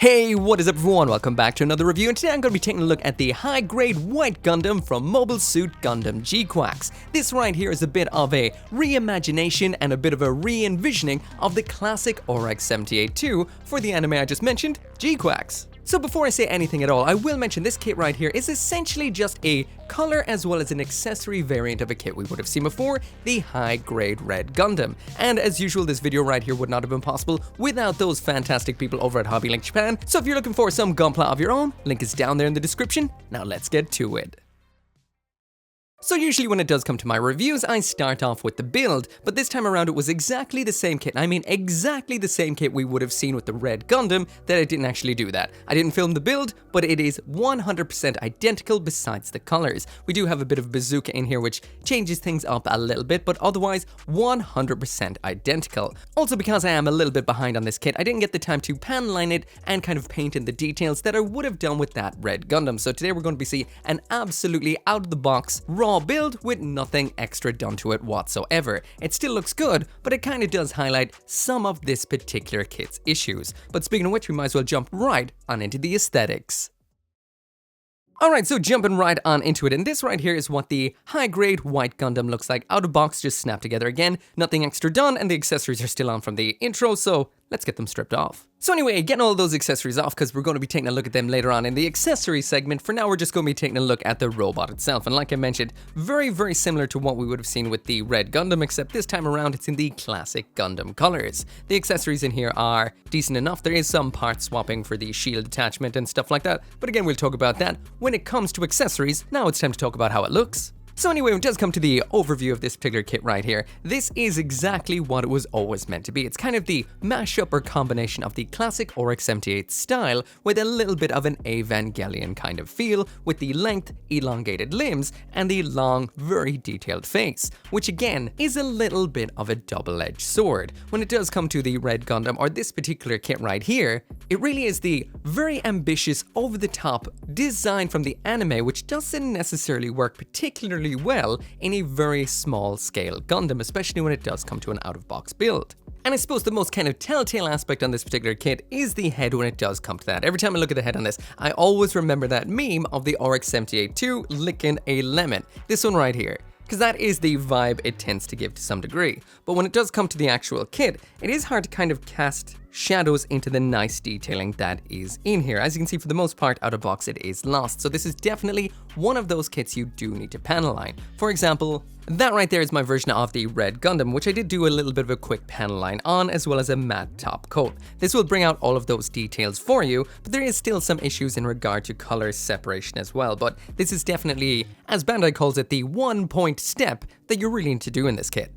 Hey, what is up everyone? Welcome back to another review, and today I'm going to be taking a look at the high-grade White Gundam from Mobile Suit Gundam GQuuuuuuX. This right here is a bit of a reimagination and a bit of a re-envisioning of the classic RX-78-2 for the anime I just mentioned, GQuuuuuX. So before I say anything at all, I will mention this kit right here is essentially just a color as well as an accessory variant of a kit we would have seen before, the high-grade Red Gundam. And as usual, this video right here would not have been possible without those fantastic people over at Hobby Link Japan. So if you're looking for some gunpla of your own, link is down there in the description. Now let's get to it. So usually when it does come to my reviews, I start off with the build, but this time around it was exactly the same kit. I mean exactly the same kit we would have seen with the Red Gundam, that I didn't actually do that. I didn't film the build, but it is 100% identical besides the colors. We do have a bit of bazooka in here which changes things up a little bit, but otherwise 100% identical. Also, because I am a little bit behind on this kit, I didn't get the time to pan line it and kind of paint in the details that I would have done with that Red Gundam. So today we're going to be seeing an absolutely out of the box raw build with nothing extra done to it whatsoever. It still looks good, but it kind of does highlight some of this particular kit's issues. But speaking of which, we might as well jump right on into the aesthetics. Alright, so jumping right on into it, and this right here is what the high-grade White Gundam looks like out of box, just snapped together again, nothing extra done, and the accessories are still on from the intro, so let's get them stripped off. So anyway, getting all those accessories off because we're going to be taking a look at them later on in the accessory segment. For now, we're just going to be taking a look at the robot itself. And like I mentioned, very similar to what we would have seen with the Red Gundam, except this time around it's in the classic Gundam colors. The accessories in here are decent enough. There is some part swapping for the shield attachment and stuff like that. But again, we'll talk about that when it comes to accessories. Now it's time to talk about how it looks. So anyway, when it does come to the overview of this particular kit right here, this is exactly what it was always meant to be. It's kind of the mashup or combination of the classic RX-78 style with a little bit of an Evangelion kind of feel, with the length, elongated limbs, and the long, very detailed face, which again is a little bit of a double-edged sword. When it does come to the Red Gundam, or this particular kit right here, it really is the very ambitious, over-the-top design from the anime, which doesn't necessarily work particularly well in a very small scale Gundam, especially when it does come to an out-of-box build. And I suppose the most kind of telltale aspect on this particular kit is the head when it does come to that. Every time I look at the head on this, I always remember that meme of the RX-78-2 licking a lemon. This one right here. Because that is the vibe it tends to give to some degree. But when it does come to the actual kit, it is hard to kind of cast shadows into the nice detailing that is in here. As you can see, for the most part, out of box, it is lost. So this is definitely one of those kits you do need to panel line. For example, that right there is my version of the Red Gundam, which I did do a little bit of a quick panel line on, as well as a matte top coat. This will bring out all of those details for you, but there is still some issues in regard to color separation as well. But this is definitely, as Bandai calls it, the 1 point step that you really need to do in this kit.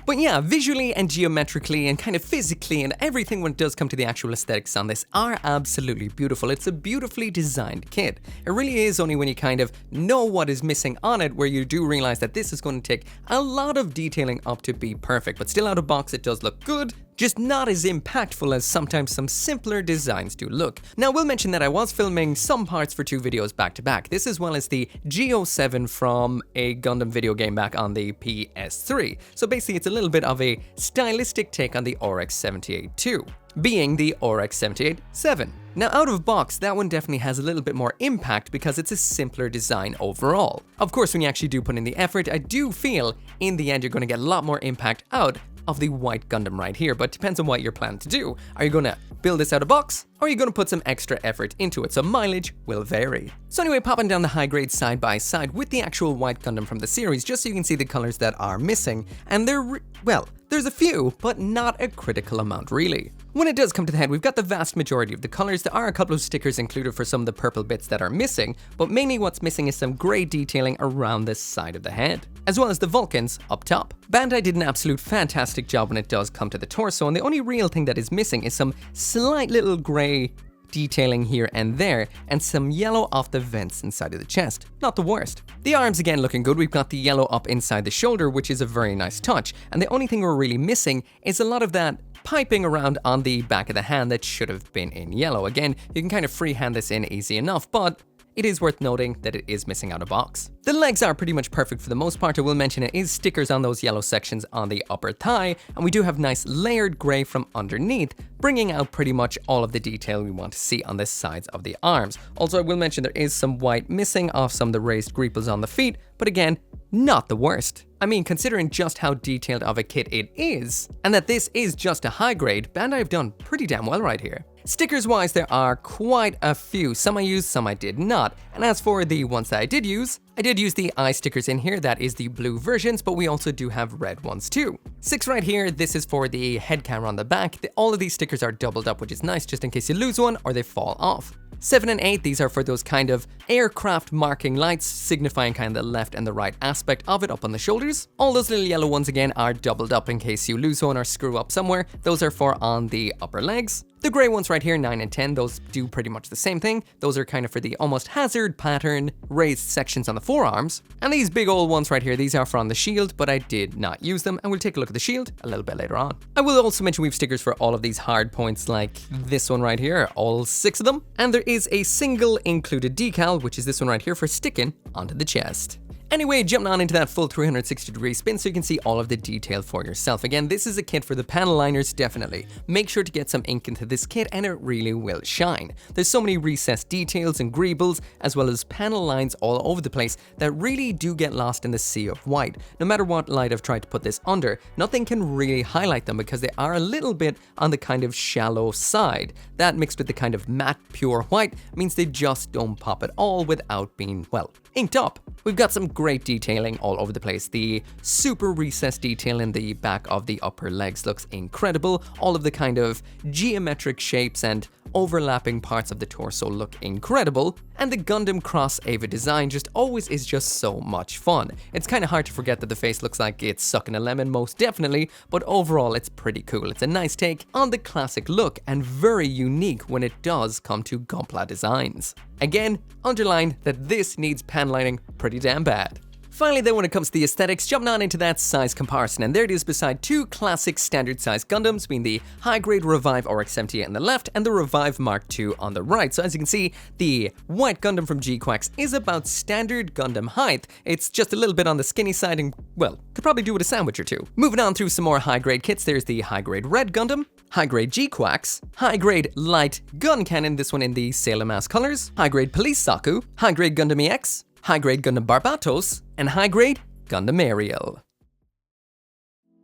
But yeah, visually and geometrically and kind of physically and everything when it does come to the actual aesthetics on this are absolutely beautiful. It's a beautifully designed kit. It really is only when you kind of know what is missing on it where you do realize that this is going to take a lot of detailing up to be perfect. But still out of box, it does look good, just not as impactful as sometimes some simpler designs do look. Now, we'll mention that I was filming some parts for 2 videos back to back. This as well as the G07 from a Gundam video game back on the PS3. So basically, it's a little bit of a stylistic take on the RX-78-2, being the RX-78-7. Now, out of box, that one definitely has a little bit more impact because it's a simpler design overall. Of course, when you actually do put in the effort, I do feel in the end you're going to get a lot more impact out of the White Gundam right here, but depends on what you're planning to do. Are you going to build this out of box, or are you going to put some extra effort into it? So mileage will vary. So anyway, popping down the high grade side by side with the actual White Gundam from the series, just so you can see the colors that are missing, and there's a few, but not a critical amount really. When it does come to the head, we've got the vast majority of the colors. There are a couple of stickers included for some of the purple bits that are missing, but mainly what's missing is some gray detailing around the side of the head, as well as the Vulcans up top. Bandai did an absolute fantastic job when it does come to the torso, and the only real thing that is missing is some slight little gray detailing here and there, and some yellow off the vents inside of the chest. Not the worst. The arms again looking good. We've got the yellow up inside the shoulder, which is a very nice touch, and the only thing we're really missing is a lot of that piping around on the back of the hand that should have been in yellow. Again, you can kind of freehand this in easy enough, but it is worth noting that it is missing out a box. The legs are pretty much perfect for the most part. I will mention it is stickers on those yellow sections on the upper thigh, and we do have nice layered grey from underneath, bringing out pretty much all of the detail we want to see on the sides of the arms. Also, I will mention there is some white missing off some of the raised greeples on the feet, but again, not the worst. I mean, considering just how detailed of a kit it is, and that this is just a high grade, Bandai have done pretty damn well right here. Stickers wise, there are quite a few. Some I used, some I did not. And as for the ones that I did use the eye stickers in here. That is the blue versions, but we also do have red ones too. 6 right here, this is for the head camera on the back. All of these stickers are doubled up, which is nice just in case you lose one or they fall off. 7 and 8, these are for those kind of aircraft marking lights, signifying kind of the left and the right aspect of it up on the shoulders. All those little yellow ones again are doubled up in case you lose one or screw up somewhere. Those are for on the upper legs. The grey ones right here, 9 and 10, those do pretty much the same thing. Those are kind of for the almost hazard pattern raised sections on the forearms. And these big old ones right here, these are for on the shield, but I did not use them, and we'll take a look at the shield a little bit later on. I will also mention we have stickers for all of these hard points like this one right here, all 6 of them. And there is a single included decal, which is this one right here for sticking onto the chest. Anyway, jumping on into that full 360-degree spin so you can see all of the detail for yourself. Again, this is a kit for the panel liners, definitely. Make sure to get some ink into this kit and it really will shine. There's so many recessed details and greebles, as well as panel lines all over the place that really do get lost in the sea of white. No matter what light I've tried to put this under, nothing can really highlight them because they are a little bit on the kind of shallow side. That mixed with the kind of matte pure white means they just don't pop at all without being, well, inked up. We've got some great detailing all over the place. The super recessed detail in the back of the upper legs looks incredible. All of the kind of geometric shapes and overlapping parts of the torso look incredible. And the Gundam Cross Ava design just always is just so much fun. It's kind of hard to forget that the face looks like it's sucking a lemon, most definitely, but overall it's pretty cool. It's a nice take on the classic look and very unique when it does come to gunpla designs. Again, underline that this needs pan lining pretty damn bad. Finally then, when it comes to the aesthetics, jumping on into that size comparison, and there it is beside 2 classic standard size Gundams, being the high-grade Revive RX-78 on the left and the Revive Mark II on the right. So as you can see, the White Gundam from GQuuuuuX is about standard Gundam height. It's just a little bit on the skinny side and, well, could probably do with a sandwich or two. Moving on through some more high-grade kits, there's the high-grade Red Gundam, high-grade GQuuuuuX, high-grade Light Gun Cannon, this one in the Sailor Mask colors, high-grade Police Saku, high-grade Gundam EX, high-grade Gundam Barbatos, and high-grade Gundam Ariel.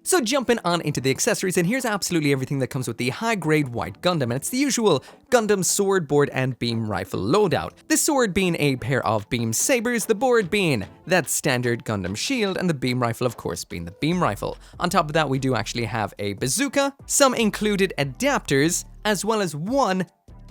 So jumping on into the accessories, and here's absolutely everything that comes with the high-grade White Gundam, and it's the usual Gundam sword, board, and beam rifle loadout. The sword being a pair of beam sabers, the board being that standard Gundam shield, and the beam rifle, of course, being the beam rifle. On top of that, we do actually have a bazooka, some included adapters, as well as one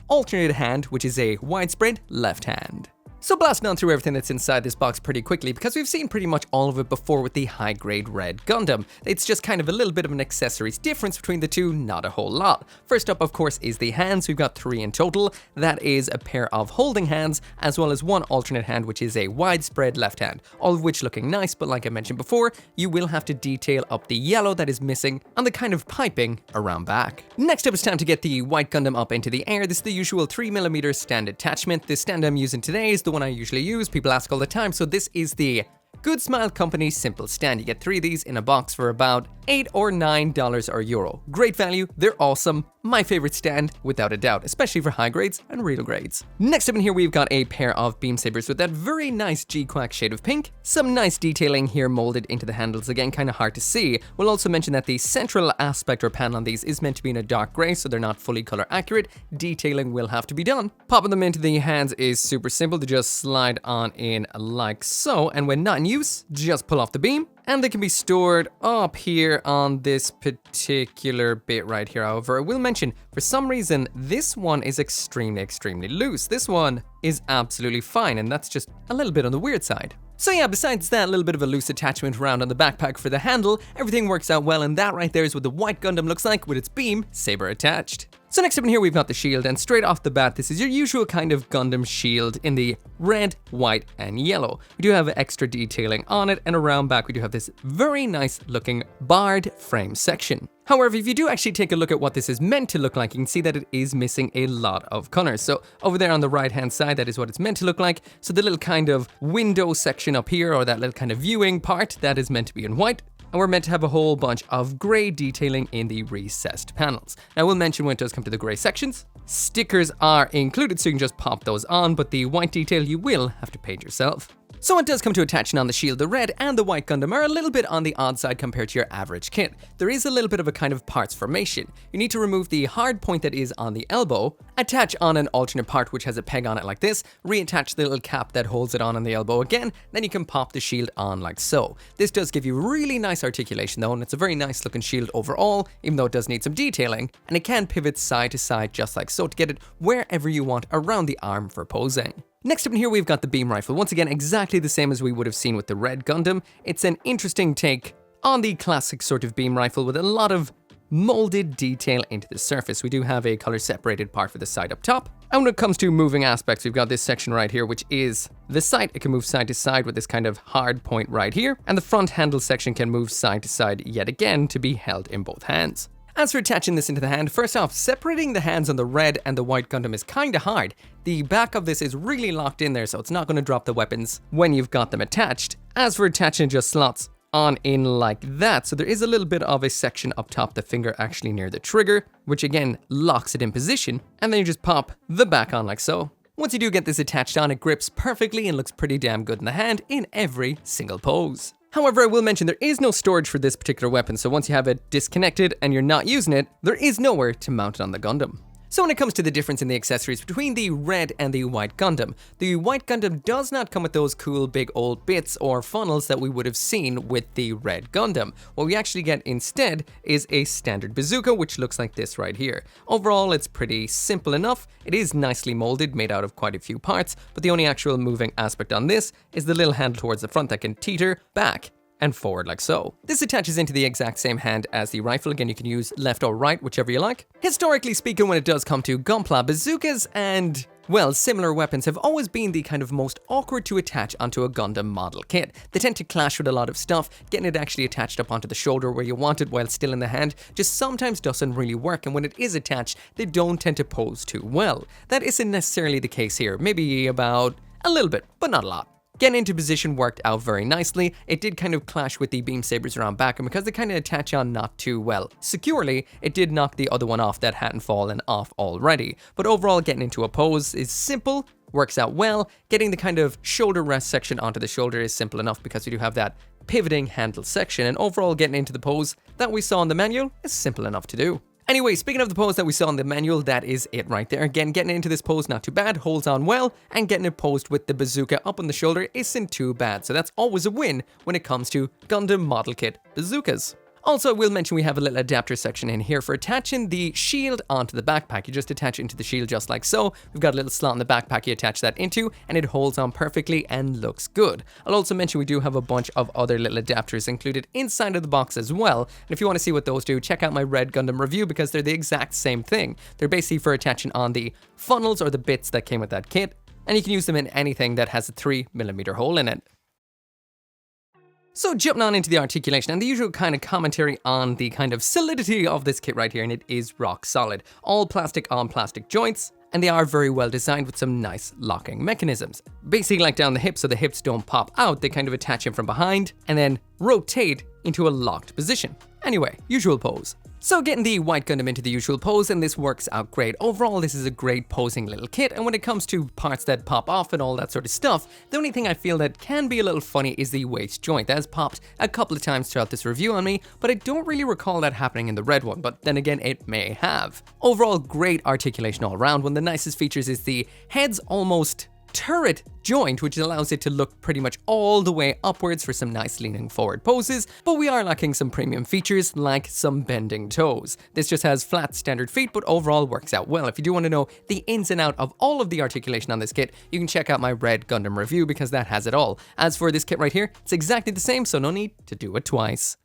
alternate hand, which is a widespread left hand. So blasting on through everything that's inside this box pretty quickly, because we've seen pretty much all of it before with the high-grade Red Gundam. It's just kind of a little bit of an accessories difference between the two, not a whole lot. First up, of course, is the hands. We've got 3 in total. That is a pair of holding hands, as well as one alternate hand, which is a widespread left hand. All of which looking nice, but like I mentioned before, you will have to detail up the yellow that is missing on the kind of piping around back. Next up, it's time to get the White Gundam up into the air. This is the usual 3mm stand attachment. The stand I'm using today is the one I usually use. People ask all the time, so this is the Good Smile Company Simple Stand. You get 3 of these in a box for about $8 or $9 or euro. Great value, they're awesome. My favorite stand, without a doubt, especially for high grades and real grades. Next up in here, we've got a pair of beam sabers with that very nice GQuuuuuX shade of pink. Some nice detailing here molded into the handles, again, kind of hard to see. We'll also mention that the central aspect or panel on these is meant to be in a dark gray, so they're not fully color accurate. Detailing will have to be done. Popping them into the hands is super simple to just slide on in like so, and when not in use, just pull off the beam, and they can be stored up here on this particular bit right here. However, I will mention, for some reason, this one is extremely loose. This one is absolutely fine, and that's just a little bit on the weird side. So yeah, besides that little bit of a loose attachment around on the backpack for the handle, everything works out well, and that right there is what the White Gundam looks like with its beam saber attached. So next up in here we've got the shield, and straight off the bat this is your usual kind of Gundam shield in the red, white and yellow. We do have extra detailing on it, and around back we do have this very nice looking barred frame section. However, if you do actually take a look at what this is meant to look like, you can see that it is missing a lot of colors. So over there on the right hand side, that is what it's meant to look like. So the little kind of window section up here, or that little kind of viewing part, that is meant to be in white. And we're meant to have a whole bunch of grey detailing in the recessed panels. Now I will mention when it does come to the grey sections, stickers are included so you can just pop those on, but the white detail you will have to paint yourself. So when it does come to attaching on the shield, the red and the white Gundam are a little bit on the odd side compared to your average kit. There is a little bit of a kind of parts formation. You need to remove the hard point that is on the elbow, attach on an alternate part which has a peg on it like this, reattach the little cap that holds it on the elbow again, then you can pop the shield on like so. This does give you really nice articulation though, and it's a very nice looking shield overall, even though it does need some detailing, and it can pivot side to side just like so to get it wherever you want around the arm for posing. Next up in here we've got the beam rifle, once again exactly the same as we would have seen with the red Gundam. It's an interesting take on the classic sort of beam rifle with a lot of molded detail into the surface. We do have a color separated part for the side up top. And when it comes to moving aspects, we've got this section right here, which is the sight. It can move side to side with this kind of hard point right here. And the front handle section can move side to side yet again to be held in both hands. As for attaching this into the hand, first off, separating the hands on the red and the white Gundam is kinda hard. The back of this is really locked in there, so it's not gonna drop the weapons when you've got them attached. As for attaching just slots on in like that, so there is a little bit of a section up top, the finger actually near the trigger, which again locks it in position, and then you just pop the back on like so. Once you do get this attached on, it grips perfectly and looks pretty damn good in the hand in every single pose. However, I will mention there is no storage for this particular weapon, so once you have it disconnected and you're not using it, there is nowhere to mount it on the Gundam. So when it comes to the difference in the accessories between the red and the white Gundam, the white Gundam does not come with those cool big old bits or funnels that we would have seen with the red Gundam. What we actually get instead is a standard bazooka, which looks like this right here. Overall, it's pretty simple enough. It is nicely molded, made out of quite a few parts, but the only actual moving aspect on this is the little handle towards the front that can teeter back and forward like so. This attaches into the exact same hand as the rifle. Again, you can use left or right, whichever you like. Historically speaking, when it does come to gunpla, bazookas and, well, similar weapons have always been the kind of most awkward to attach onto a Gundam model kit. They tend to clash with a lot of stuff. Getting it actually attached up onto the shoulder where you want it while still in the hand just sometimes doesn't really work, and when it is attached, they don't tend to pose too well. That isn't necessarily the case here. Maybe about a little bit, but not a lot. Getting into position worked out very nicely. It did kind of clash with the beam sabers around back, and because they kind of attach on not too well securely, it did knock the other one off that hadn't fallen off already. But overall, getting into a pose is simple, works out well. Getting the kind of shoulder rest section onto the shoulder is simple enough because we do have that pivoting handle section, and overall getting into the pose that we saw in the manual is simple enough to do. Anyway, speaking of the pose that we saw in the manual, that is it right there. Again, getting into this pose not too bad, holds on well, and getting it posed with the bazooka up on the shoulder isn't too bad, so that's always a win when it comes to Gundam model kit bazookas. Also, I will mention we have a little adapter section in here for attaching the shield onto the backpack. You just attach it into the shield just like so. We've got a little slot in the backpack you attach that into, and it holds on perfectly and looks good. I'll also mention we do have a bunch of other little adapters included inside of the box as well. And if you want to see what those do, check out my red Gundam review because they're the exact same thing. They're basically for attaching on the funnels or the bits that came with that kit, and you can use them in anything that has a 3mm hole in it. So jumping on into the articulation and the usual kind of commentary on the kind of solidity of this kit right here, and it is rock solid. All plastic on plastic joints, and they are very well designed with some nice locking mechanisms. Basically like down the hips so the hips don't pop out, they kind of attach in from behind and then rotate into a locked position. Anyway, usual pose. So getting the white Gundam into the usual pose, and this works out great. Overall, this is a great posing little kit, and when it comes to parts that pop off and all that sort of stuff, the only thing I feel that can be a little funny is the waist joint. That has popped a couple of times throughout this review on me, but I don't really recall that happening in the red one, but then again, it may have. Overall, great articulation all around. One of the nicest features is the head's almost turret joint, which allows it to look pretty much all the way upwards for some nice leaning forward poses, but we are lacking some premium features like some bending toes. This just has flat standard feet, but overall works out well. If you do want to know the ins and out of all of the articulation on this kit, you can check out my red Gundam review because that has it all. As for this kit right here, it's exactly the same, so no need to do it twice.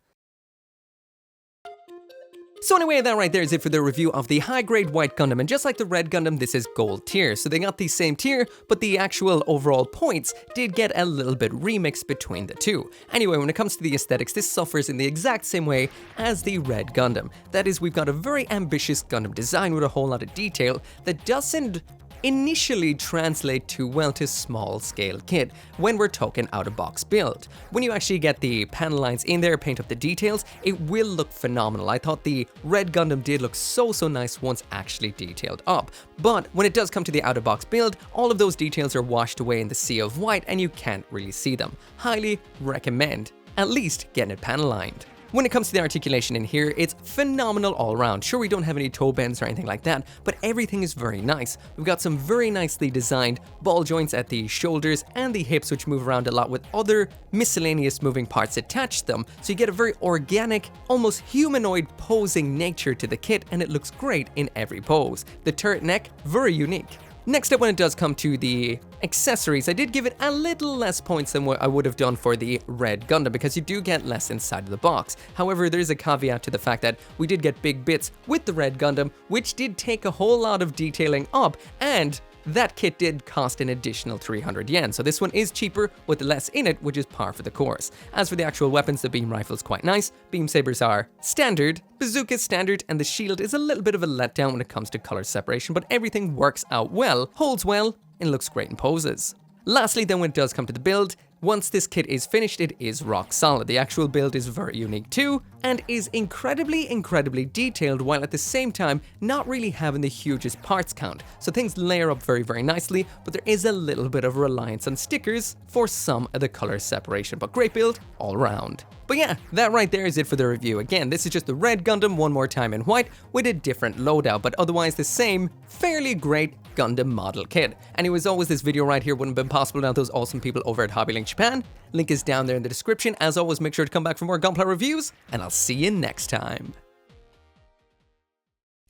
So anyway, that right there is it for the review of the high-grade White Gundam, and just like the Red Gundam, this is gold tier, so they got the same tier, but the actual overall points did get a little bit remixed between the two. Anyway, when it comes to the aesthetics, this suffers in the exact same way as the Red Gundam. That is, we've got a very ambitious Gundam design with a whole lot of detail that doesn't initially translate too well to small-scale kit when we're talking out-of-box build. When you actually get the panel lines in there, paint up the details, it will look phenomenal. I thought the Red Gundam did look so nice once actually detailed up. But when it does come to the out-of-box build, all of those details are washed away in the sea of white and you can't really see them. Highly recommend at least getting it panel lined. When it comes to the articulation in here, it's phenomenal all around. Sure, we don't have any toe bends or anything like that, but everything is very nice. We've got some very nicely designed ball joints at the shoulders and the hips, which move around a lot with other miscellaneous moving parts attached to them. So you get a very organic, almost humanoid posing nature to the kit, and it looks great in every pose. The turret neck, very unique. Next up, when it does come to the accessories, I did give it a little less points than what I would have done for the Red Gundam because you do get less inside of the box. However, there is a caveat to the fact that we did get big bits with the Red Gundam, which did take a whole lot of detailing up, and that kit did cost an additional 300 yen, so this one is cheaper with less in it, which is par for the course. As for the actual weapons, the beam rifle is quite nice, beam sabers are standard, bazooka is standard, and the shield is a little bit of a letdown when it comes to color separation, but everything works out well, holds well, and looks great in poses. Lastly, then, when it does come to the build, once this kit is finished, it is rock solid. The actual build is very unique too, and is incredibly detailed, while at the same time not really having the hugest parts count. So things layer up very nicely, but there is a little bit of reliance on stickers for some of the color separation, but great build all around. But yeah, that right there is it for the review. Again, this is just the Red Gundam one more time in white with a different loadout, but otherwise the same fairly great Gundam model kit. And as always, this video right here wouldn't have been possible without those awesome people over at Hobbylink Japan. Link is down there in the description. As always, make sure to come back for more gunpla reviews, and I'll see you next time.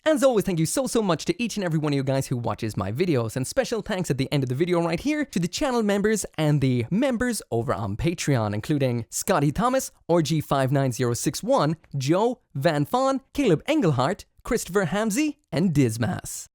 As always, thank you so much to each and every one of you guys who watches my videos, and special thanks at the end of the video right here to the channel members and the members over on Patreon, including Scotty Thomas, RG59061, Joe, Van Fawn, Caleb Engelhart, Christopher Hamzy, and Dismas.